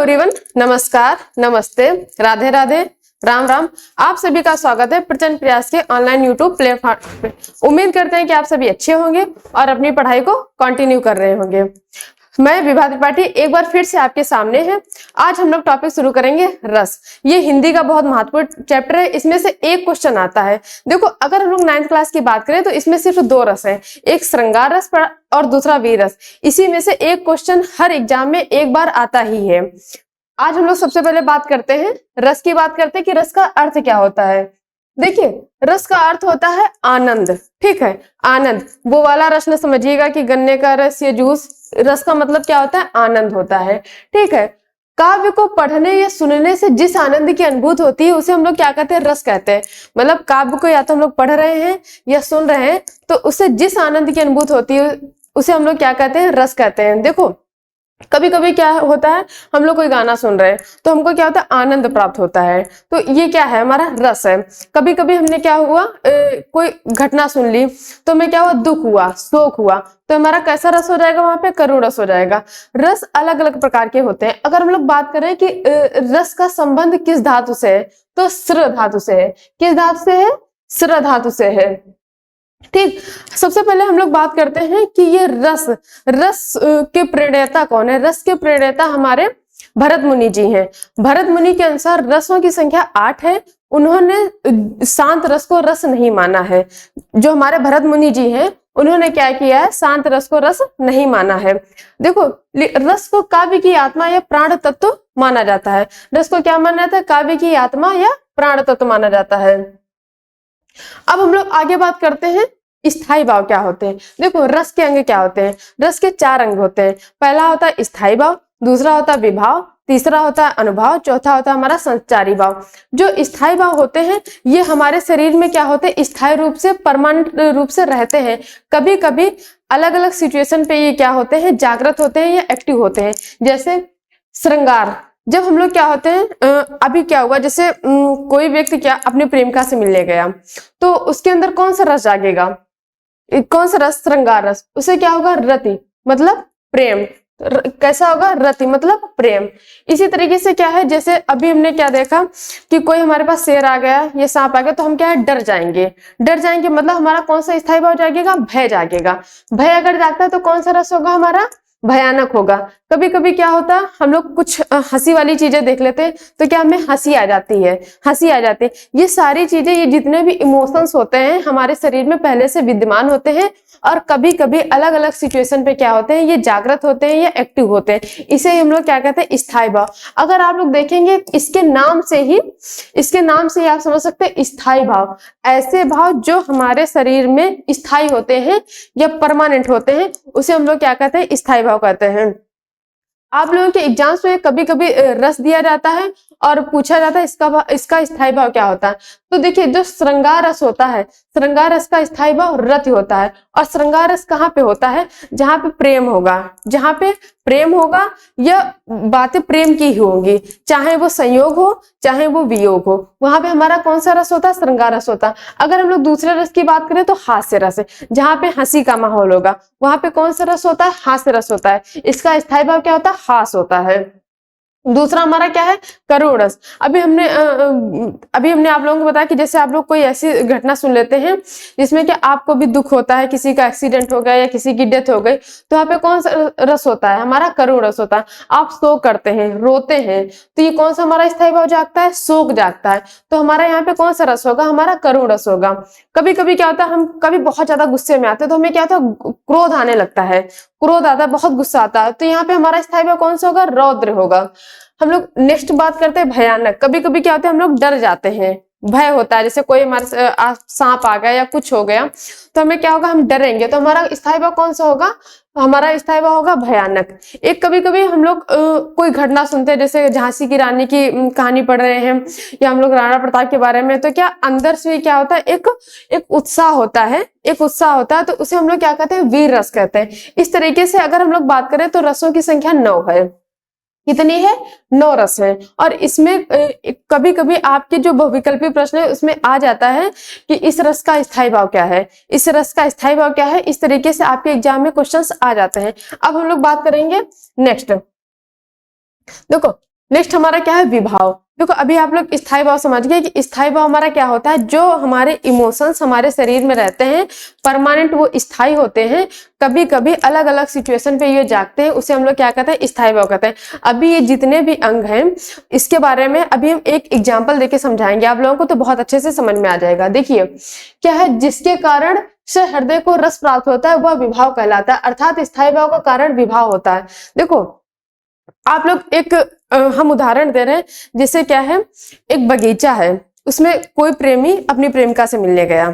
Everyone, नमस्कार, नमस्ते, राधे राधे, राम राम। आप सभी का स्वागत है प्रचंड प्रयास के ऑनलाइन यूट्यूब प्लेटफॉर्म पे। उम्मीद करते हैं कि आप सभी अच्छे होंगे और अपनी पढ़ाई को कंटिन्यू कर रहे होंगे। मैं विभा त्रिपाठी एक बार फिर से आपके सामने है। आज हम लोग टॉपिक शुरू करेंगे रस। ये हिंदी का बहुत महत्वपूर्ण चैप्टर है। इसमें से एक क्वेश्चन आता है। देखो, अगर हम लोग 9th क्लास की बात करें तो इसमें सिर्फ 2 रस हैं, एक श्रृंगार रस और दूसरा वीर रस। इसी में से एक क्वेश्चन हर एग्जाम में एक बार आता ही है। आज हम लोग सबसे पहले बात करते हैं रस की, बात करते हैं कि रस का अर्थ क्या होता है। देखिए, रस का अर्थ होता है आनंद। ठीक है, आनंद। वो वाला रस न समझिएगा कि गन्ने का रस या जूस। रस का मतलब क्या होता है? आनंद होता है। ठीक है, काव्य को पढ़ने या सुनने से जिस आनंद की अनुभूति होती है उसे हम लोग क्या कहते हैं? रस कहते हैं। मतलब काव्य को या तो हम लोग पढ़ रहे हैं या सुन रहे हैं तो उससे जिस आनंद की अनुभूति होती है उसे हम लोग क्या कहते हैं? रस कहते हैं। देखो, कभी कभी क्या होता है, हम लोग कोई गाना सुन रहे हैं तो हमको क्या होता है? आनंद प्राप्त होता है। तो ये क्या है? हमारा रस है। कभी कभी हमने क्या हुआ, कोई घटना सुन ली तो हमें क्या हुआ? दुख हुआ, शोक हुआ, तो हमारा कैसा रस हो जाएगा? वहां पे करुण रस हो जाएगा। रस अलग अलग प्रकार के होते हैं। अगर हम लोग बात करें कि रस का संबंध किस धातु से है, तो स्र धातु से है। किस धातु से है? स्र धातु से है। ठीक, सबसे पहले हम लोग बात करते हैं कि ये रस के प्रणेता कौन है। रस के प्रणेता हमारे भरत मुनि जी हैं। भरत मुनि के अनुसार रसों की संख्या 8 है। उन्होंने शांत रस को रस नहीं माना है। जो हमारे भरत मुनि जी हैं उन्होंने क्या किया है? शांत रस को रस नहीं माना है। देखो, रस को काव्य की आत्मा या प्राण तत्व माना जाता है। रस को क्या माना जाता है? काव्य की आत्मा या प्राण तत्व माना जाता है। अब हम लोग आगे बात करते हैं स्थायी भाव क्या होते हैं। देखो, रस के अंग क्या होते हैं? रस के 4 अंग होते हैं। पहला होता है स्थायी भाव, दूसरा होता है विभाव, तीसरा होता है अनुभाव, चौथा होता है हमारा संचारी भाव। जो स्थायी भाव होते हैं ये हमारे शरीर में क्या होते हैं? स्थायी रूप से, परमानेंट रूप से रहते हैं। कभी कभी अलग अलग सिचुएशन पे ये क्या होते हैं? जागृत होते हैं या एक्टिव होते हैं। जैसे श्रृंगार, जब हम लोग क्या होते हैं, अभी क्या हुआ, जैसे कोई व्यक्ति क्या अपने प्रेमिका से मिलने गया तो उसके अंदर कौन सा रस जागेगा? कौन सा रस? श्रृंगार रस। उसे क्या होगा? रति मतलब प्रेम। कैसा होगा? रति मतलब प्रेम। इसी तरीके से क्या है, जैसे अभी हमने क्या देखा कि कोई हमारे पास शेर आ गया या सांप आ गया तो हम क्या है? डर जाएंगे। डर जाएंगे मतलब हमारा कौन सा स्थायी भाव जागेगा? भय जागेगा। भय अगर जागता है तो कौन सा रस होगा? हमारा भयानक होगा। कभी कभी क्या होता है, हम लोग कुछ हंसी वाली चीजें देख लेते हैं तो क्या हमें हंसी आ जाती है, हंसी आ जाती है। ये सारी चीजें, ये जितने भी इमोशंस होते हैं हमारे शरीर में पहले से विद्यमान होते हैं और कभी कभी अलग अलग सिचुएशन पे क्या होते हैं? ये जागृत होते हैं या एक्टिव होते हैं। इसे हम लोग क्या कहते हैं? स्थायी भाव। अगर आप लोग देखेंगे इसके नाम से ही आप समझ सकते हैं स्थायी भाव। ऐसे भाव जो हमारे शरीर में स्थायी होते हैं या परमानेंट होते हैं उसे हम लोग क्या कहते हैं? स्थायी भाव कहते हैं। आप लोगों के एग्जाम्स में कभी कभी रस दिया जाता है और पूछा जाता है इसका स्थायी भाव क्या होता है। तो देखिए, जो श्रृंगार रस होता है, श्रृंगार रस का स्थायी भाव रति होता है। और श्रृंगार रस कहाँ पे होता है? जहां पे प्रेम होगा। जहां पे प्रेम होगा या बातें प्रेम की ही होंगी, चाहे वो संयोग हो चाहे वो वियोग हो, वहां पे हमारा कौन सा रस होता है? श्रृंगार रस होता है। अगर हम लोग दूसरे रस की बात करें तो हास्य रस है। जहां पे हंसी का माहौल होगा वहां पे कौन सा रस होता है? हास्य रस होता है। इसका स्थायी भाव क्या होता है? हास होता है। दूसरा हमारा क्या है? करुण रस। अभी हमने आप लोगों को बताया कि जैसे आप लोग कोई ऐसी घटना सुन लेते हैं जिसमें कि आपको भी दुख होता है, किसी का एक्सीडेंट हो गया या किसी की डेथ हो गई, तो वहां पे कौन सा रस होता है? हमारा करुण रस होता है। आप शोक करते हैं, रोते हैं, तो ये कौन सा हमारा स्थायी भाव जागता है? शोक जागता है। तो हमारा यहाँ पे कौन सा रस होगा? हमारा करुण रस होगा। कभी कभी क्या होता है, हम कभी बहुत ज्यादा गुस्से में आते हैं तो हमें क्या होता है? क्रोध आने लगता है, क्रोध आता है, बहुत गुस्सा आता है, तो यहाँ पे हमारा स्थायी भाव कौन सा होगा? रौद्र होगा। हम लोग नेक्स्ट बात करते हैं भयानक। कभी कभी क्या होता है? हम लोग डर जाते हैं, भय होता है। जैसे कोई हमारे सांप आ गया या कुछ हो गया तो हमें क्या होगा? हम डरेंगे। तो हमारा स्थायी भाव कौन सा होगा? हमारा स्थायी भाव होगा भयानक। एक कभी कभी हम लोग कोई घटना सुनते हैं, जैसे झांसी की रानी की कहानी पढ़ रहे हैं या हम लोग राणा प्रताप के बारे में, तो क्या अंदर से क्या होता है? एक उत्साह होता है, एक उत्साह होता है, तो उसे हम लोग क्या कहते हैं? वीर रस कहते हैं। इस तरीके से अगर हम लोग बात करें तो रसों की संख्या 9 है। कितनी है? 9 रस है। और इसमें कभी कभी आपके जो बहुविकल्पी प्रश्न है उसमें आ जाता है कि इस रस का स्थायी भाव क्या है, इस रस का स्थायी भाव क्या है। इस तरीके से आपके एग्जाम में क्वेश्चंस आ जाते हैं। अब हम लोग बात करेंगे नेक्स्ट। देखो, नेक्स्ट हमारा क्या है, विभाव। देखो अभी आप लोग स्थायी भाव समझ गए कि स्थायी भाव हमारा क्या होता है, जो हमारे इमोशंस हमारे शरीर में रहते हैं परमानेंट, वो स्थायी होते हैं, कभी कभी अलग अलग सिचुएशन पे ये जागते हैं, उसे हम लोग क्या कहते हैं, स्थायी भाव कहते हैं। अभी ये जितने भी अंग हैं इसके बारे में अभी हम एक एग्जाम्पल देके समझाएंगे, आप लोगों को तो बहुत अच्छे से समझ में आ जाएगा। देखिए क्या है, जिसके कारण से हृदय को रस प्राप्त होता है वह विभाव कहलाता है, अर्थात स्थायी भाव का कारण विभाव होता है। देखो आप लोग एक हम उदाहरण दे रहे हैं, जैसे क्या है, एक बगीचा है, उसमें कोई प्रेमी अपनी प्रेमिका से मिलने गया,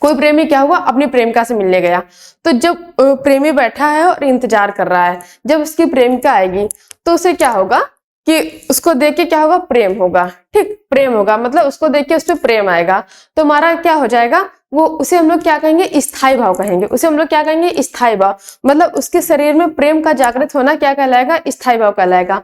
कोई प्रेमी क्या हुआ, अपनी प्रेमिका से मिलने गया। तो जब प्रेमी बैठा है और इंतजार कर रहा है, जब उसकी प्रेमिका आएगी तो उसे क्या होगा कि उसको देख के क्या होगा, प्रेम होगा, ठीक, प्रेम होगा, मतलब उसको देख के उस पर प्रेम आएगा, तो हमारा क्या हो जाएगा, वो उसे हम लोग क्या कहेंगे, स्थायी भाव कहेंगे। उसे हम लोग क्या कहेंगे, स्थायी भाव, मतलब उसके शरीर में प्रेम का जागृत होना क्या कहलाएगा, स्थायी भाव कहलाएगा।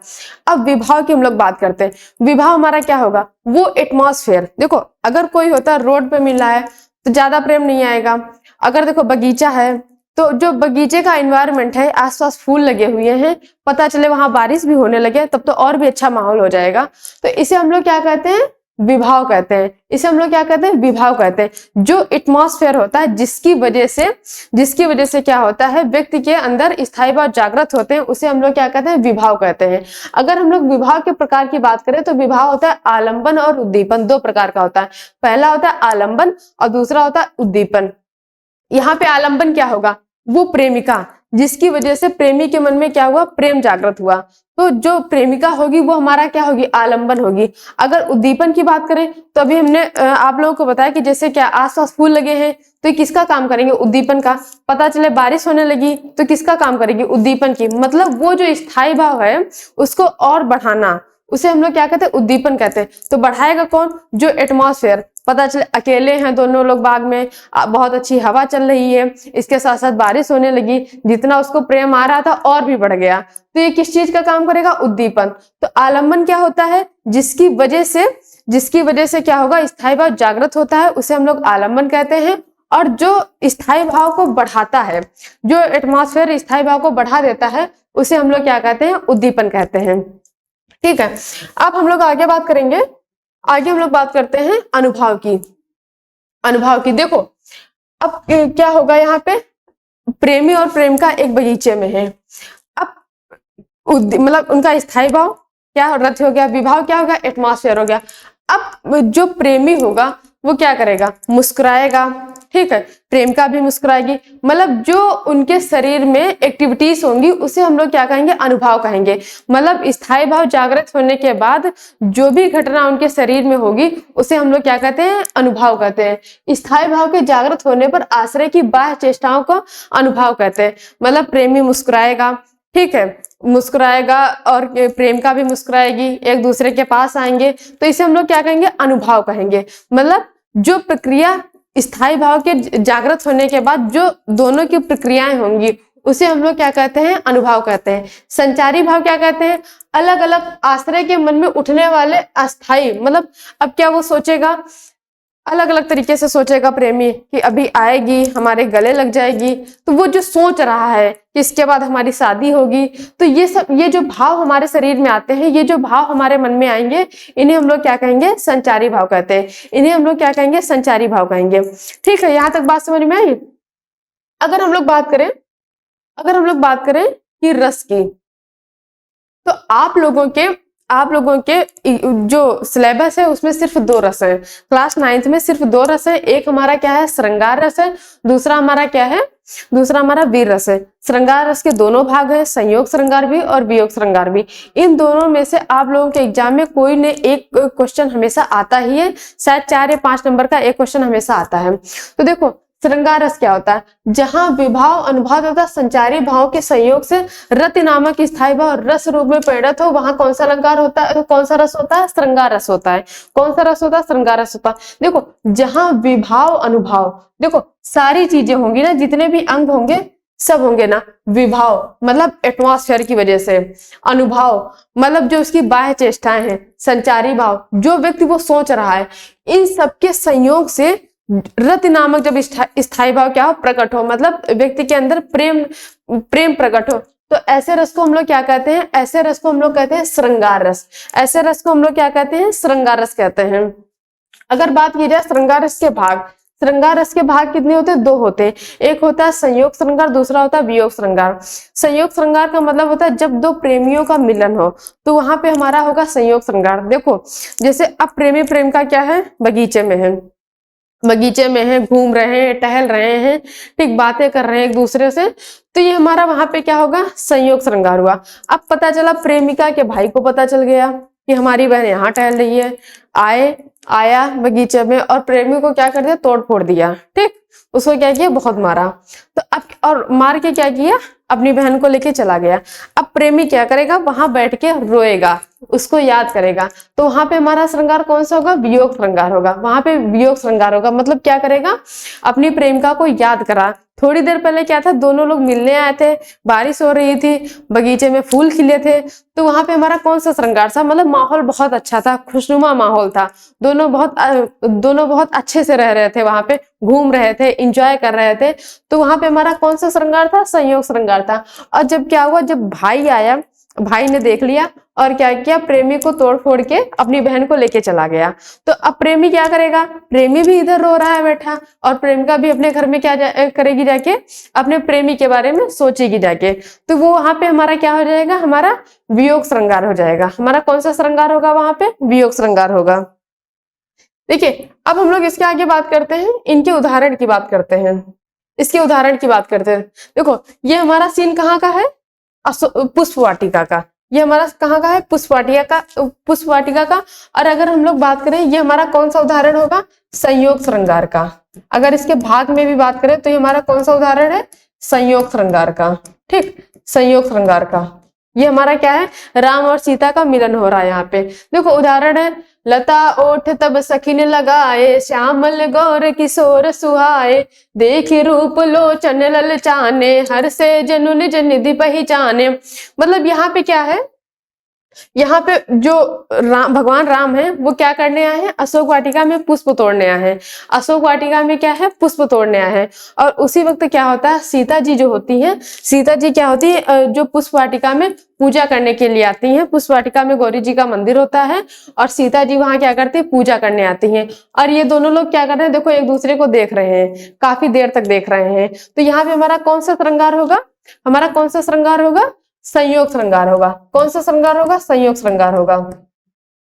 अब विभाव की हम लोग बात करते हैं। विभाव हमारा क्या होगा, वो एटमॉस्फेयर। देखो अगर कोई होता है रोड पे मिला है तो ज्यादा प्रेम नहीं आएगा। अगर देखो बगीचा है तो जो बगीचे का एनवायरनमेंट है, आसपास फूल लगे हुए हैं, पता चले वहां बारिश भी होने लगे, तब तो और भी अच्छा माहौल हो जाएगा। तो इसे हम लोग क्या कहते हैं, विभाव कहते हैं। इसे हम लोग क्या कहते हैं, विभाव कहते हैं। जो एटमॉस्फेयर होता है जिसकी वजह से क्या होता है, व्यक्ति के अंदर स्थायी भाव जागृत होते हैं, उसे हम लोग क्या कहते हैं, विभाव कहते हैं। अगर हम लोग विभाव के प्रकार की बात करें तो विभाव होता है आलंबन और उद्दीपन, दो प्रकार का होता है। पहला होता है आलंबन और दूसरा होता है उद्दीपन। यहाँ पे आलंबन क्या होगा, वो प्रेमिका जिसकी वजह से प्रेमी के मन में क्या हुआ, प्रेम जागृत हुआ, तो जो प्रेमिका होगी वो हमारा क्या होगी, आलंबन होगी। अगर उद्दीपन की बात करें तो अभी हमने आप लोगों को बताया कि जैसे क्या आसपास फूल लगे हैं तो किसका काम करेंगे, उद्दीपन का। पता चले बारिश होने लगी तो किसका काम करेगी, उद्दीपन की। मतलब वो जो स्थायी भाव है उसको और बढ़ाना, उसे हम लोग क्या कहते हैं, उद्दीपन कहते हैं। तो बढ़ाएगा कौन, जो एटमॉस्फेयर। पता चले अकेले हैं दोनों लोग बाग में, बहुत अच्छी हवा चल रही है, इसके साथ साथ बारिश होने लगी, जितना उसको प्रेम आ रहा था और भी बढ़ गया, तो ये किस चीज का काम करेगा, उद्दीपन। तो आलंबन क्या होता है, जिसकी वजह से क्या होगा, स्थायी भाव जागृत होता है, उसे हम लोग आलंबन कहते हैं। और जो स्थायी भाव को बढ़ाता है, जो एटमॉस्फेयर स्थायी भाव को बढ़ा देता है, उसे हम लोग क्या कहते हैं, उद्दीपन कहते हैं। ठीक है, अब हम लोग आगे बात करेंगे। आगे हम लोग बात करते हैं अनुभव की। देखो अब क्या होगा, यहाँ पे प्रेमी और प्रेमिका एक बगीचे में है। अब मतलब उनका स्थायी भाव क्या रद्द हो गया, विभाव क्या हो गया, एटमॉस्फेयर हो गया। अब जो प्रेमी होगा वो क्या करेगा, मुस्कुराएगा, ठीक है, प्रेमिका भी मुस्कुराएगी। मतलब जो उनके शरीर में एक्टिविटीज होंगी उसे हम लोग क्या कहेंगे, अनुभव कहेंगे। मतलब स्थायी भाव जागृत होने के बाद जो भी घटना उनके शरीर में होगी उसे हम लोग क्या कहते हैं, अनुभव कहते हैं। स्थायी भाव के जागृत होने पर आश्रय की बाह्य चेष्टाओं को अनुभव कहते हैं। मतलब प्रेमी मुस्कुराएगा, ठीक है, मुस्कुराएगा और प्रेमिका भी मुस्कुराएगी, एक दूसरे के पास आएंगे, तो इसे हम लोग क्या कहेंगे, अनुभव कहेंगे। मतलब जो प्रक्रिया स्थायी भाव के जागृत होने के बाद जो दोनों की प्रक्रियाएं होंगी उसे हम लोग क्या कहते हैं, अनुभव कहते हैं। संचारी भाव क्या कहते हैं, अलग अलग आश्रय के मन में उठने वाले अस्थाई, मतलब अब क्या वो सोचेगा, अलग अलग तरीके से सोचेगा प्रेमी कि अभी आएगी हमारे गले लग जाएगी, तो वो जो सोच रहा है कि इसके बाद हमारी शादी होगी, तो ये जो भाव हमारे शरीर में आते हैं, ये जो भाव हमारे मन में आएंगे, इन्हें हम लोग क्या कहेंगे, संचारी भाव कहते हैं। इन्हें हम लोग क्या कहेंगे, संचारी भाव कहेंगे। ठीक है, यहाँ तक बात समझ में आई। अगर हम लोग बात करें कि रस की, तो आप लोगों के जो सिलेबस है उसमें सिर्फ 2 रस है। क्लास 9th में सिर्फ 2 रस है। एक हमारा क्या है, श्रृंगार रस है, दूसरा हमारा क्या है, दूसरा हमारा वीर रस है। श्रृंगार रस के दोनों भाग है, संयोग श्रृंगार भी और वियोग श्रृंगार भी। इन दोनों में से आप लोगों के एग्जाम में कोई ने एक क्वेश्चन हमेशा आता ही है, शायद 4 या 5 नंबर का एक क्वेश्चन हमेशा आता है। तो देखो श्रृंगार रस क्या होता है, जहां विभाव अनुभाव तथा संचारी भाव के संयोग से रति नामक स्थायी भाव रस रूप में परिणत हो, वहां कौन सा अलंकार होता है, कौन सा रस होता है, श्रृंगार रस होता है। कौन सा रस होता है, श्रृंगार रस होता है। देखो जहां विभाव अनुभाव, देखो सारी चीजें होंगी ना, जितने भी अंग होंगे सब होंगे ना, विभाव मतलब एटमॉस्फेयर की वजह से, अनुभव मतलब जो उसकी बाह्य चेष्टाएं हैं, संचारी भाव जो व्यक्ति वो सोच रहा है, इन सबके संयोग से रति नामक जब स्थायी भाव क्या हो, प्रकट हो, मतलब व्यक्ति के अंदर प्रेम प्रकट हो, तो ऐसे रस को हम लोग क्या कहते हैं, ऐसे रस को हम लोग कहते हैं श्रृंगार रस। ऐसे रस को हम लोग क्या कहते हैं, श्रृंगार रस कहते हैं। अगर बात की जाए श्रृंगार रस के भाग, श्रृंगार रस के भाग कितने होते हैं, 2 होते हैं। एक होता है संयोग श्रृंगार, दूसरा होता है वियोग श्रृंगार। संयोग श्रृंगार का मतलब होता है जब 2 प्रेमियों का मिलन हो, तो वहां पे हमारा होगा संयोग श्रृंगार। देखो जैसे अब प्रेमी प्रेम का क्या है, बगीचे में है, बगीचे में है, घूम रहे हैं, टहल रहे हैं, ठीक, बातें कर रहे हैं एक दूसरे से, तो ये हमारा वहां पे क्या होगा, संयोग श्रृंगार हुआ। अब पता चला प्रेमिका के भाई को पता चल गया कि हमारी बहन यहाँ टहल रही है, आया बगीचे में और प्रेमी को क्या कर दिया, तोड़ फोड़ दिया, ठीक, उसको क्या किया, बहुत मारा। तो अब और मार के क्या किया, अपनी बहन को लेके चला गया। अब प्रेमी क्या करेगा, वहां बैठ के रोएगा, उसको याद करेगा। तो वहां पे हमारा श्रृंगार कौन सा होगा, वियोग श्रृंगार होगा। वहां पे वियोग श्रृंगार होगा, मतलब क्या करेगा, अपनी प्रेमिका को याद करा। थोड़ी देर पहले क्या था, दोनों लोग मिलने आए थे, बारिश हो रही थी, बगीचे में फूल खिले थे, तो वहां पे हमारा कौन सा श्रृंगार था, मतलब माहौल बहुत अच्छा था, खुशनुमा माहौल था, दोनों बहुत अच्छे से रह रहे थे, वहां पे घूम रहे थे, इंजॉय कर रहे थे। तो वहां पे हमारा कौन सा श्रृंगार था, संयोग श्रृंगार था। और जब क्या हुआ, जब भाई आया, भाई ने देख लिया और क्या किया, प्रेमी को तोड़ फोड़ के अपनी बहन को लेके चला गया। तो अब प्रेमी क्या करेगा, प्रेमी भी इधर रो रहा है बैठा, और प्रेमिका भी अपने घर में क्या करेगी, जाके अपने प्रेमी के बारे में सोचेगी जाके। तो वो वहां पे हमारा क्या हो जाएगा, हमारा वियोग श्रृंगार हो जाएगा। हमारा कौन सा श्रृंगार होगा, वहां पे वियोग श्रृंगार होगा। देखिए अब हम लोग इसके आगे बात करते हैं, इनके उदाहरण की बात करते हैं, इसके उदाहरण की बात करते हैं। देखो ये हमारा सीन कहाँ का है, पुष्प वाटिका का। ये हमारा कहाँ का है, पुष्प वाटिका का। और अगर हम लोग बात करें, ये हमारा कौन सा उदाहरण होगा, संयोग श्रृंगार का। अगर इसके भाग में भी बात करें तो ये हमारा कौन सा उदाहरण है, संयोग श्रृंगार का, ठीक, संयोग श्रृंगार का। ये हमारा क्या है, राम और सीता का मिलन हो रहा है यहाँ पे। देखो उदाहरण है, लता ओठ तब सखिन लगाए, श्यामल गौर किशोर सुहाए, देख रूप लोचन ललचाने, हर से जनु निज निधि पहचाने। मतलब यहाँ पे क्या है, यहाँ पे जो भगवान राम है वो क्या करने आए हैं, अशोक वाटिका में पुष्प तोड़ने आए हैं। अशोक वाटिका में क्या है, पुष्प तोड़ने आए हैं। और उसी वक्त क्या होता है, सीता जी जो होती हैं, सीता जी क्या होती है, जो पुष्प वाटिका में पूजा करने के लिए आती हैं। पुष्प वाटिका में गौरी जी का मंदिर होता है और सीता जी वहां क्या करती है, पूजा करने आती हैं। और ये दोनों लोग क्या कर रहे हैं, देखो एक दूसरे को देख रहे हैं, काफी देर तक देख रहे हैं। तो यहाँ पे हमारा कौन सा श्रृंगार होगा, हमारा कौन सा श्रृंगार होगा, संयोग श्रृंगार होगा। कौन सा श्रृंगार होगा, संयोग श्रृंगार होगा।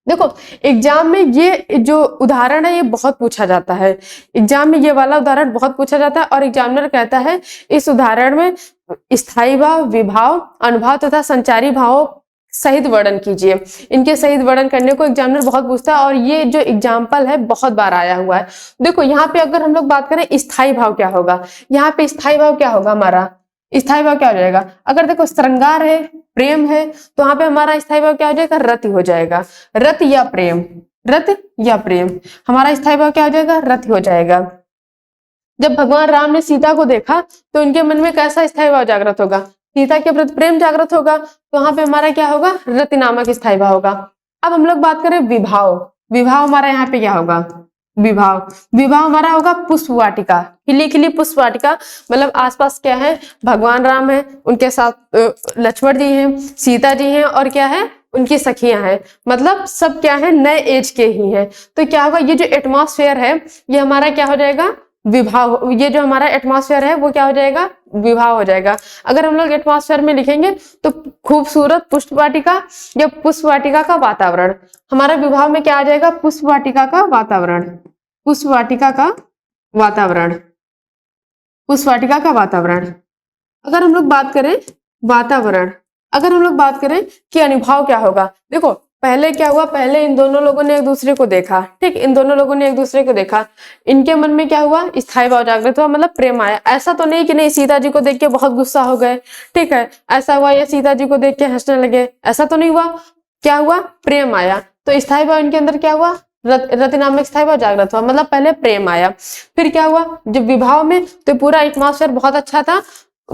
देखो एग्जाम में ये जो उदाहरण है ये बहुत पूछा जाता है, एग्जाम में ये वाला उदाहरण बहुत पूछा जाता है। और एग्जामिनर कहता है इस उदाहरण में स्थायी भाव, विभाव, अनुभाव तथा संचारी भावों सहित वर्णन कीजिए। इनके सहित वर्णन करने को एग्जामिनर बहुत पूछता है और ये जो एग्जाम्पल है बहुत बार आया हुआ है। देखो यहाँ पे अगर हम लोग बात करें स्थायी भाव क्या होगा, यहाँ पे स्थायी भाव क्या होगा, हमारा स्थायी भाव क्या हो जाएगा, अगर देखो श्रृंगार है, प्रेम है, तो वहां पे हमारा स्थायी भाव क्या हो जाएगा, रति हो जाएगा। रत या प्रेम, रत या प्रेम, हमारा स्थायी भाव क्या हो जाएगा, रति हो जाएगा। जब भगवान राम ने सीता को देखा तो उनके मन में कैसा स्थायी भाव जागृत होगा, सीता के प्रति प्रेम जागृत होगा। तो वहां पे हमारा क्या होगा, रति नामक स्थायी भाव होगा। अब हम लोग बात करें विभाव, विभाव हमारा यहाँ पे क्या होगा, विभाव, विभाव हमारा होगा पुष्प वाटिका, खिली खिली पुष्प वाटिका। मतलब आसपास क्या है, भगवान राम है, उनके साथ लक्ष्मण जी हैं, सीता जी हैं और क्या है, उनकी सखियां हैं। मतलब सब क्या है, नए एज के ही हैं। तो क्या होगा, ये जो एटमॉस्फेयर है ये हमारा क्या हो जाएगा, विभाव। ये जो हमारा एटमॉस्फेयर है वो क्या हो जाएगा, विभाव हो जाएगा। अगर हम लोग एटमॉस्फेयर में लिखेंगे तो खूबसूरत पुष्प वाटिका या पुष्प वाटिका का वातावरण, हमारा विभाव में क्या आ जाएगा, पुष्प वाटिका का वातावरण, पुष्प वाटिका का वातावरण, पुष्प वाटिका का वातावरण। अगर हम लोग बात करें वातावरण, अगर हम लोग बात करें कि अनुभव क्या होगा, देखो पहले क्या हुआ, पहले इन दोनों लोगों ने एक दूसरे को देखा, ठीक, इन दोनों लोगों ने एक दूसरे को देखा, इनके मन में क्या हुआ, स्थायी भाव जागृत हुआ, मतलब प्रेम आया। ऐसा तो नहीं कि नहीं सीता जी को देख के बहुत गुस्सा हो गए, ठीक है, ऐसा हुआ या सीता जी को देख के हंसने लगे, ऐसा तो नहीं हुआ। क्या हुआ, प्रेम आया। तो स्थायी भाव इनके अंदर क्या हुआ, रति नामक स्थायी भाव जागृत हुआ, मतलब पहले प्रेम आया। फिर क्या हुआ, जब विवाह में तो पूरा एटमॉस्फेयर बहुत अच्छा था,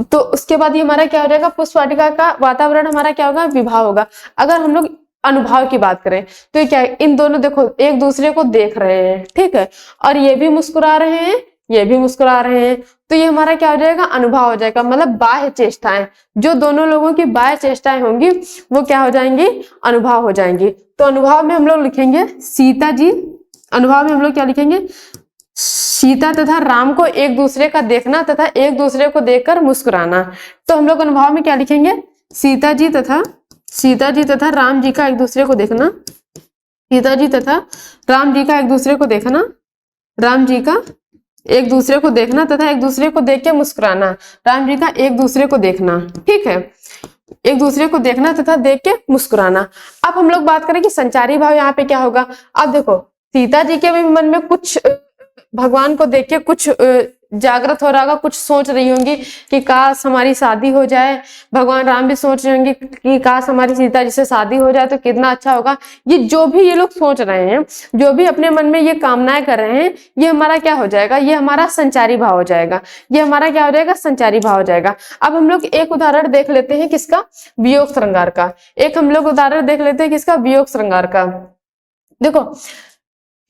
तो उसके बाद ये हमारा क्या हो जाएगा, पुष्प वाटिका का वातावरण हमारा क्या होगा, विवाह होगा। अगर हम लोग अनुभव की बात करें तो क्या, इन दोनों देखो एक दूसरे को देख रहे हैं, ठीक है, और ये भी मुस्कुरा रहे हैं, ये भी मुस्कुरा रहे हैं, तो ये हमारा क्या हो जाएगा, अनुभव हो जाएगा, मतलब बाह्य चेष्टाएं, जो दोनों लोगों की बाह्य चेष्टाएं होंगी वो क्या हो जाएंगी, अनुभव हो जाएंगी। तो अनुभव में हम लोग लिखेंगे सीता जी, अनुभव में हम लोग क्या लिखेंगे, सीता तथा राम को एक दूसरे का देखना तथा एक दूसरे को देखकर मुस्कुराना। तो हम लोग अनुभव में क्या लिखेंगे, सीता जी तथा राम जी का एक दूसरे को देखना, सीता जी तथा राम जी का एक दूसरे को देखना, राम जी का एक दूसरे को देखना तथा एक दूसरे को देख के मुस्कुराना, राम जी का एक दूसरे को देखना, ठीक है, एक दूसरे को देखना तथा देख के मुस्कुराना। अब हम लोग बात करें कि संचारी भाव यहाँ पे क्या होगा। अब देखो सीता जी के भी मन में कुछ भगवान को देख के कुछ जागृत हो रहा होगा, कुछ सोच रही होंगी कि काश हमारी शादी हो जाए, भगवान राम भी सोच रहे होंगे कि काश हमारी सीता जी से शादी हो जाए तो कितना अच्छा होगा। ये जो भी ये लोग सोच रहे हैं, जो भी अपने मन में ये कामनाएं कर रहे हैं, ये हमारा क्या हो जाएगा, ये हमारा संचारी भाव हो जाएगा, ये हमारा क्या हो जाएगा, संचारी भाव हो जाएगा। अब हम लोग एक उदाहरण देख लेते हैं किसका, वियोग श्रृंगार का। एक हम लोग उदाहरण देख लेते हैं किसका, वियोग श्रृंगार का। देखो,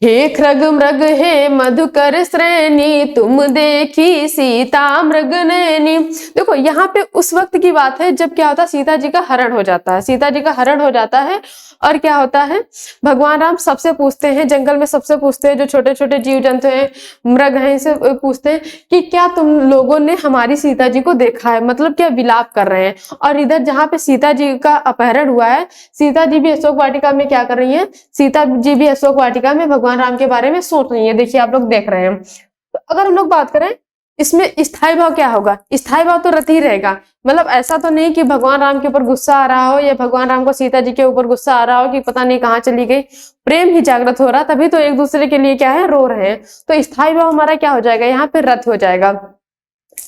हे खृग मृग हे मधुकर श्रेणी, तुम देखी सीता मृग नैनी। देखो यहाँ पे उस वक्त की बात है जब क्या होता है, सीता जी का हरण हो जाता है, सीता जी का हरण हो जाता है और क्या होता है, भगवान राम सबसे पूछते हैं, जंगल में सबसे पूछते हैं, जो छोटे छोटे जीव जंतु हैं, मृग हैं, इनसे पूछते हैं कि क्या तुम लोगों ने हमारी सीता जी को देखा है, मतलब क्या विलाप कर रहे हैं। और इधर जहाँ पे सीता जी का अपहरण हुआ है, सीता जी भी अशोक वाटिका में क्या कर रही है, सीता जी भी अशोक वाटिका में भगवान राम के बारे में सोच रही है। देखिए आप लोग देख रहे हैं। तो अगर हम लोग बात करें इसमें स्थायी भाव क्या होगा, स्थायी भाव तो रत ही रहेगा, मतलब ऐसा तो नहीं कि भगवान राम के ऊपर गुस्सा आ रहा हो या भगवान राम को सीता जी के ऊपर गुस्सा आ रहा हो कि पता नहीं कहाँ चली गई, प्रेम ही जागृत हो रहा, तभी तो एक दूसरे के लिए क्या है, रो रहे हैं। तो स्थायी भाव हमारा क्या हो जाएगा, यहाँ पे रत हो जाएगा।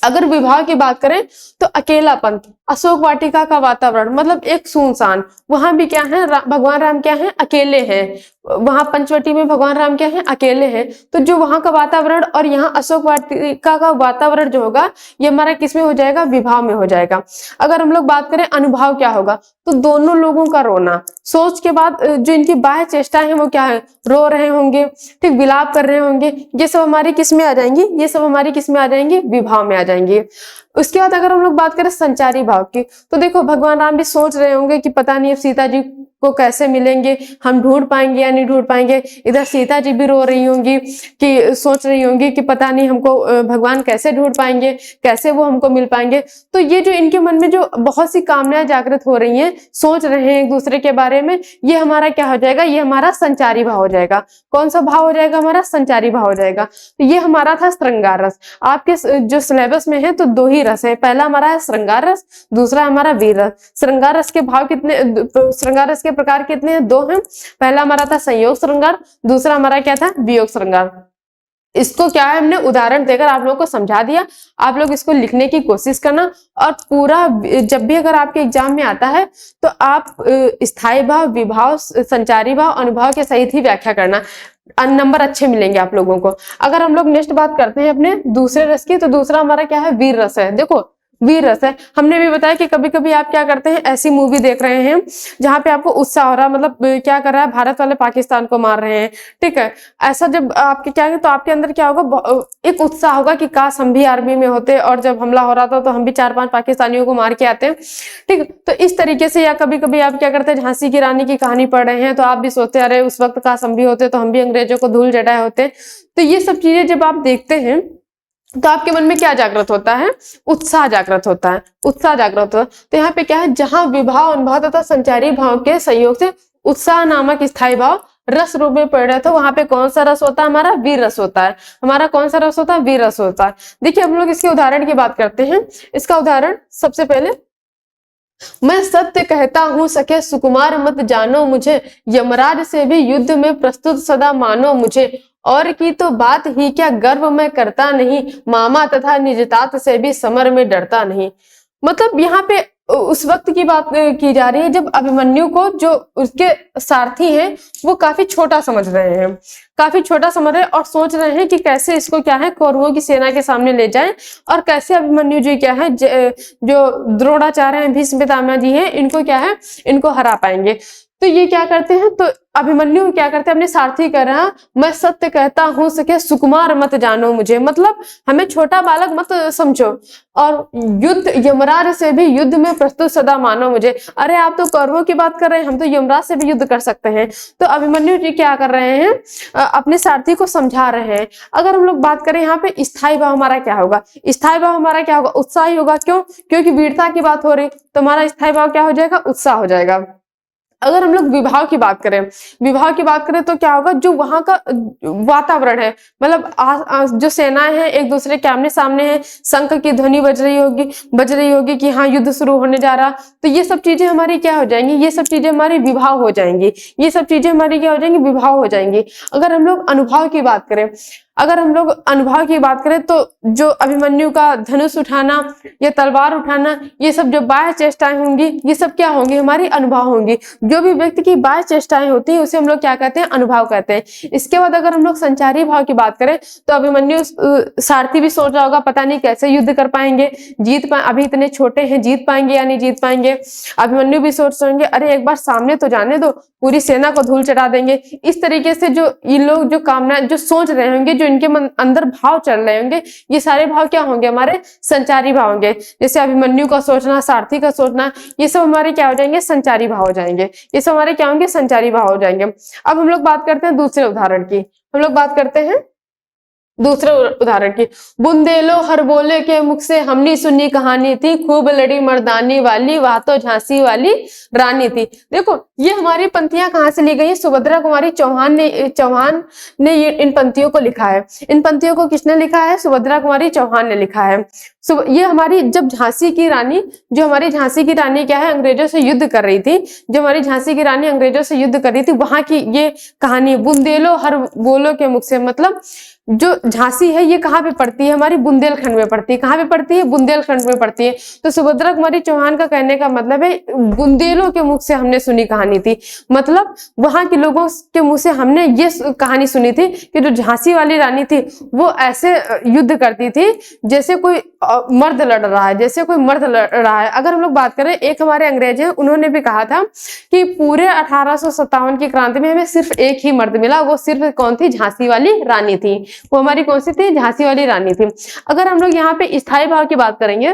अगर विवाह की बात करें तो अकेलापन, अशोक वाटिका का वातावरण मतलब एक सुनसान, वहां भी क्या है, भगवान राम क्या है, अकेले हैं, वहां पंचवटी में भगवान राम क्या है, अकेले हैं। तो जो वहां का वातावरण और यहाँ अशोक वाटिका का वातावरण जो होगा, ये हमारा किसमें हो जाएगा, विवाह में हो जाएगा। अगर हम लोग बात करें अनुभाव क्या होगा, तो दोनों लोगों का रोना, सोच के बाद जो इनकी बाह्य चेष्टाएं हैं वो क्या है, रो रहे होंगे, ठीक, विलाप कर रहे होंगे, ये सब हमारी किस में आ जाएंगी, ये सब हमारी किस में आ जाएंगी, विवाह में आ जाएंगे। उसके बाद अगर हम लोग बात करें संचारी भाव की, तो देखो भगवान राम भी सोच रहे होंगे कि पता नहीं अब सीता जी को कैसे मिलेंगे, हम ढूंढ पाएंगे या नहीं ढूंढ पाएंगे। इधर सीता जी भी रो रही होंगी कि सोच रही होंगी कि पता नहीं हमको भगवान कैसे ढूंढ पाएंगे, कैसे वो हमको मिल पाएंगे। तो ये जो इनके मन में जो बहुत सी कामनाएं जागृत हो रही हैं, सोच रहे हैं एक दूसरे के बारे में, ये हमारा क्या हो जाएगा, ये हमारा संचारी भाव हो जाएगा। कौन सा भाव हो जाएगा, हमारा संचारी भाव हो जाएगा। तो ये हमारा था श्रृंगार रस। आपके जो सिलेबस में है तो दो ही रस है, पहला हमारा है श्रृंगार रस, दूसरा हमारा वीर रस। श्रृंगार रस के भाव कितने, श्रृंगार रस के प्रकार कितने हैं, दो हैं। पहला हमारा था संयोग श्रृंगार, दूसरा हमारा क्या था, वियोग श्रृंगार। इसको क्या है, हमने उदाहरण देकर आप लोगों को समझा दिया। आप लोग इसको लिखने की कोशिश करना और पूरा जब भी अगर आपके एग्जाम में आता है तो आप स्थायी भाव, विभाव, संचारी भाव, अनुभाव के सहित ही व्याख्या करना, नंबर अच्छे मिलेंगे आप लोगों को। अगर हम लोग नेक्स्ट बात करते हैं अपने दूसरे रस की, तो दूसरा हमारा क्या है, वीर रस है। देखो वीर रस है, हमने भी बताया कि कभी कभी आप क्या करते हैं, ऐसी मूवी देख रहे हैं जहां पे आपको उत्साह हो रहा है, मतलब क्या कर रहा है, भारत वाले पाकिस्तान को मार रहे हैं, ठीक है। ऐसा जब आपके क्या है तो आपके अंदर क्या होगा, एक उत्साह होगा कि काश हम भी आर्मी में होते और जब हमला हो रहा था तो हम भी 4-5 पाकिस्तानियों को मार के आते हैं, ठीक। तो इस तरीके से, या कभी कभी आप क्या करते हैं, झांसी की रानी की कहानी पढ़ रहे हैं तो आप भी सोचते अरे उस वक्त काश हम भी होते तो हम भी अंग्रेजों को धूल चटाए होते। तो ये सब चीजें जब आप देखते हैं तो आपके मन में क्या जागृत होता है, उत्साह जागृत होता है, उत्साह जागृत होता है। तो यहाँ पे क्या है, जहां विभाव, अनुभाव तथा संचारी भाव के सहयोग से उत्साह नामक स्थायी भाव रस रूप में परिणत है, वहां पे कौन सा रस होता है, हमारा वीर रस होता है। हमारा कौन सा रस होता है, वीर रस होता है। देखिए हम लोग इसके उदाहरण की बात करते हैं। इसका उदाहरण सबसे पहले, मैं सत्य कहता हूं सखे सुकुमार मत जानो मुझे, यमराज से भी युद्ध में प्रस्तुत सदा मानो मुझे, और की तो बात ही क्या गर्व मैं करता नहीं, मामा तथा निजतात से भी समर में डरता नहीं। मतलब यहाँ पे उस वक्त की बात की जा रही है जब अभिमन्यु को जो उसके सारथी हैं वो काफी छोटा समझ रहे हैं, काफी छोटा समझ रहे हैं और सोच रहे हैं कि कैसे इसको क्या है, कौरवों की सेना के सामने ले जाएं और कैसे अभिमन्यु जी क्या है, जो द्रोणाचार्य हैं, भीष्म पितामह जी हैं, इनको क्या है, इनको हरा पाएंगे। तो ये क्या करते हैं, तो अभिमन्यु क्या करते हैं, अपने सारथी कह रहा है मैं सत्य कहता हूं सके सुकुमार मत जानो मुझे, मतलब हमें छोटा बालक मत समझो और युद्ध यमराज से भी युद्ध में प्रस्तुत सदा मानो मुझे। अरे आप तो कौरवों की बात कर रहे हैं, हम तो यमराज से भी युद्ध कर सकते हैं। तो अभिमन्यु जी क्या कर रहे हैं, अपने सारथी को समझा रहे हैं। अगर हम लोग बात करें यहाँ पे स्थायी भाव हमारा क्या होगा, स्थायी भाव हमारा क्या होगा, उत्साही होगा। क्यों, क्योंकि वीरता की बात हो रही, तो हमारा स्थायी भाव क्या हो जाएगा, उत्साह हो जाएगा। अगर हम लोग विभाव की बात करें, विभाव की बात करें तो क्या होगा, जो वहां का वातावरण है, मतलब जो सेनाएं हैं एक दूसरे के आमने सामने है, शंख की ध्वनि बज रही होगी कि हाँ युद्ध शुरू होने जा रहा, तो ये सब चीजें हमारी क्या हो जाएंगी, ये सब चीजें हमारी विभाव हो जाएंगी, ये सब चीजें हमारी क्या हो जाएंगी, विभाव हो जाएंगी। अगर हम लोग अनुभव की बात करें, अगर हम लोग अनुभव की बात करें तो जो अभिमन्यु का धनुष उठाना या तलवार उठाना, ये सब जो बाह्य चेष्टाएं होंगी, ये सब क्या होंगी, हमारी अनुभव होंगी। जो भी व्यक्ति की बाह्य चेष्टाएं होती है उसे हम लोग क्या कहते हैं, अनुभव कहते हैं। इसके बाद अगर हम लोग संचारी भाव की बात करें तो अभिमन्यु सारथी भी सोच रहा होगा पता नहीं कैसे युद्ध कर पाएंगे, अभी इतने छोटे हैं, जीत पाएंगे या नहीं जीत पाएंगे। अभिमन्यु भी सोच रहे होंगे अरे एक बार सामने तो जाने दो, पूरी सेना को धूल चढ़ा देंगे। इस तरीके से जो ये लोग जो कामना जो सोच रहे होंगे, जो इनके अंदर भाव चल रहे होंगे, ये सारे भाव क्या होंगे, हमारे संचारी भाव होंगे। जैसे अभिमन्यु का सोचना, सारथी का सोचना, ये सब हमारे क्या हो जाएंगे, संचारी भाव हो जाएंगे। ये सब हमारे क्या होंगे, संचारी भाव हो जाएंगे। अब हम लोग बात करते हैं दूसरे उदाहरण की, हम लोग बात करते हैं दूसरे उदाहरण की। बुंदेलो हर बोले के मुख से हमने सुनी कहानी थी, खूब लड़ी मर्दानी वाली, वह तो झांसी वाली रानी थी। देखो ये हमारी पंक्तियां कहाँ से ली गई है, सुभद्रा कुमारी चौहान ने ये इन पंक्तियों को लिखा है। इन पंक्तियों को किसने लिखा है, सुभद्रा कुमारी चौहान ने लिखा है। ये हमारी जब झांसी की रानी, जो हमारी झांसी की रानी क्या है, अंग्रेजों से युद्ध कर रही थी, जो हमारी झांसी की रानी अंग्रेजों से युद्ध कर रही थी, वहां की ये कहानी। बुंदेलो हर बोलो के मुख से, मतलब जो झांसी है ये कहाँ पे पड़ती है, हमारी बुंदेलखंड में पड़ती है। कहाँ पे पड़ती है, बुंदेलखंड में पड़ती है। तो सुभद्रा कुमारी चौहान का कहने का मतलब है बुंदेलों के मुख से हमने सुनी कहानी थी, मतलब वहां के लोगों के मुंह से हमने ये कहानी सुनी थी कि जो झांसी वाली रानी थी वो ऐसे युद्ध करती थी जैसे कोई मर्द लड़ रहा है, जैसे कोई मर्द लड़ रहा है। अगर हम लोग बात करें, एक हमारे अंग्रेज हैं, उन्होंने भी कहा था कि पूरे 1857 की क्रांति में हमें सिर्फ एक ही मर्द मिला, वो सिर्फ कौन थी, झांसी वाली रानी थी। वो हमारी कौन सी थी, झांसी वाली रानी थी। अगर हम लोग यहाँ पे स्थायी भाव की बात करेंगे,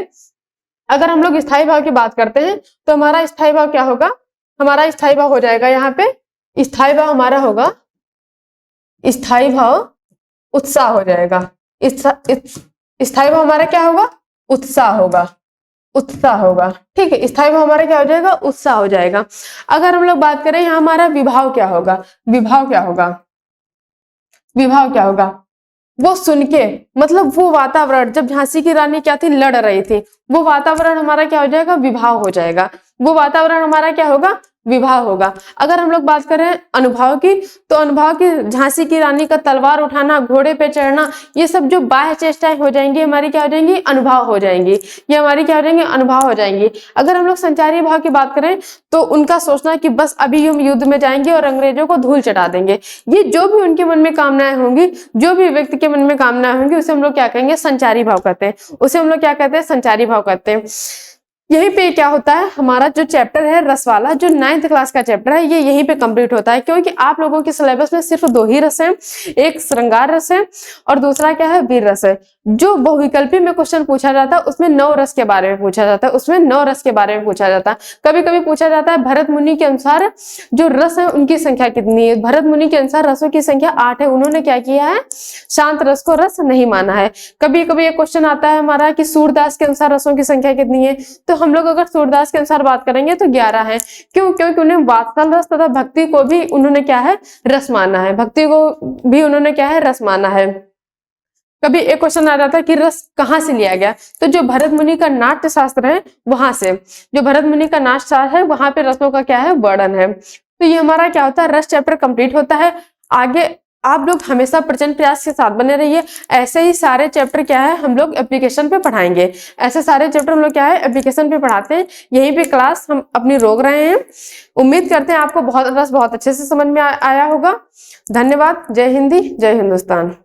अगर हम लोग स्थायी भाव की बात करते हैं तो हमारा स्थायी भाव क्या होगा, हमारा स्थायी भाव हो जाएगा, यहाँ पे स्थायी भाव हमारा होगा, स्थायी भाव उत्साह हो जाएगा। स्थायी भाव हमारा क्या होगा, उत्साह होगा, उत्साह होगा। ठीक है, स्थायी भाव हमारा क्या हो जाएगा, उत्साह हो जाएगा। अगर हम लोग बात करें यहाँ हमारा विभाव क्या होगा, विभाव क्या होगा, विभाव क्या होगा, वो सुन के, मतलब वो वातावरण, जब झांसी की रानी क्या थी, लड़ रही थी, वो वातावरण हमारा क्या हो जाएगा, विभाव हो जाएगा। वो वातावरण हमारा क्या होगा, विभाव होगा। अगर हम लोग बात करें अनुभव की, तो अनुभव की झांसी की रानी का तलवार उठाना, घोड़े पे चढ़ना, ये सब जो बाह्य चेष्टाएं हो जाएंगी, हमारी क्या हो जाएंगी, अनुभव हो जाएंगी। ये हमारी क्या हो जाएंगी, अनुभव हो जाएंगी। अगर हम लोग संचारी भाव की बात करें तो उनका सोचना कि बस अभी हम युद्ध में जाएंगे और अंग्रेजों को धूल चटा देंगे। ये जो भी उनके मन में कामनाएं होंगी, जो भी व्यक्ति के मन में कामनाएं होंगी, उसे हम लोग क्या कहेंगे, संचारी भाव कहते हैं। उसे हम लोग क्या कहते हैं, संचारी भाव कहते हैं। यहीं पे क्या होता है, हमारा जो चैप्टर है रस वाला, जो 9th क्लास का चैप्टर है, ये यहीं पे कंप्लीट होता है। क्योंकि आप लोगों के सिलेबस में सिर्फ 2 ही रस हैं, एक श्रृंगार रस है और दूसरा क्या है, वीर रस है। जो बहुविकल्पी में क्वेश्चन पूछा जाता है उसमें 9 रस के बारे में पूछा जाता है, उसमें 9 रस के बारे में पूछा जाता है। कभी कभी पूछा जाता है भरत मुनि के अनुसार जो रस है उनकी संख्या कितनी है। भरत मुनि के अनुसार रसों की संख्या 8 है, उन्होंने क्या किया है, शांत रस को रस नहीं माना है। कभी कभी एक क्वेश्चन आता है हमारा कि सूरदास के अनुसार रसों की संख्या कितनी है, तो हम लोग अगर सूरदास के अनुसार बात करेंगे तो 11 है। क्यों, क्योंकि उन्हें वात्सल रस तथा भक्ति को भी उन्होंने क्या है, रस माना है, भक्ति को भी उन्होंने क्या है, रस माना है। कभी एक क्वेश्चन आ जाता है कि रस कहाँ से लिया गया, तो जो भरत मुनि का नाट्य शास्त्र है वहां से, जो भरत मुनि का नाट्य शास्त्र है वहां पे रसों का क्या है, वर्णन है। तो ये हमारा क्या होता है, रस चैप्टर कंप्लीट होता है। आगे आप लोग हमेशा प्रचंड प्रयास के साथ बने रहिए। ऐसे ही सारे चैप्टर क्या है हम लोग एप्लीकेशन पे पढ़ाएंगे, ऐसे सारे चैप्टर हम लोग क्या है एप्लीकेशन पे पढ़ाते हैं। यहीं पे क्लास हम अपनी रोक रहे हैं। उम्मीद करते हैं आपको रस बहुत अच्छे से समझ में आया होगा। धन्यवाद। जय हिंदी, जय हिंदुस्तान।